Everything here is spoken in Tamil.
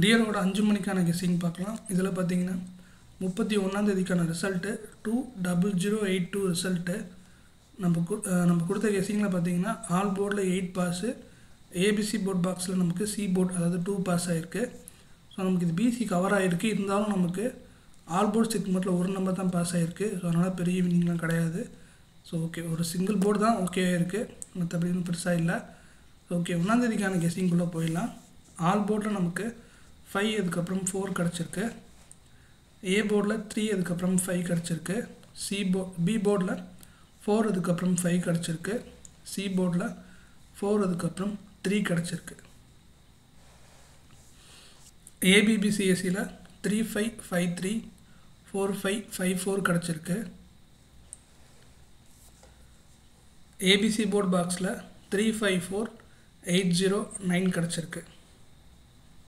டியரோட 5 மணிக்கான கெஸ்ஸிங் பார்க்கலாம். இதில் பார்த்தீங்கன்னா 31ஆம் ரிசல்ட்டு 20082 ரிசல்ட்டு. நம்ம கொடுத்த கெஸ்ஸிங்கில் பார்த்தீங்கன்னா ஆல் போர்டில் 8 பாஸு, ஏபிசி போர்ட் பாக்ஸில் நமக்கு சி போர்ட் அதாவது 2 பாஸ் ஆகிருக்கு. ஸோ நமக்கு இது பிசி கவர் ஆகிருக்கு. இருந்தாலும் நமக்கு ஆல் போர்ட் செக்மெண்ட்டில் ஒரு நம்பர் தான் பாஸ் ஆகிருக்கு. ஸோ அதனால் பெரிய வினிங்லாம் கிடையாது. ஸோ ஓகே, ஒரு சிங்கிள் போர்டு தான் ஓகே இருக்குது, மற்றபடி ஒன்றும் பெருசாக இல்லை. ஓகே, 1ஆம் கெஸ்ஸிங்குள்ளே போயிடலாம். ஆல் போர்டில் நமக்கு 5 அதுக்கப்புறம் 4 கிடச்சிருக்கு. ஏ போர்டில் 3 அதுக்கப்புறம் 5 கிடச்சிருக்கு. பி போர்டில் 4 அதுக்கப்புறம் 5 கிடச்சிருக்கு. சி போர்டில் 4 அதுக்கப்புறம் 3 கிடச்சிருக்கு. ஏபிபிசிஎஸ்சியில் 3553 4554 கிடச்சிருக்கு. ஏபிசி போர்ட் பாக்ஸில் 354809 கிடச்சிருக்கு.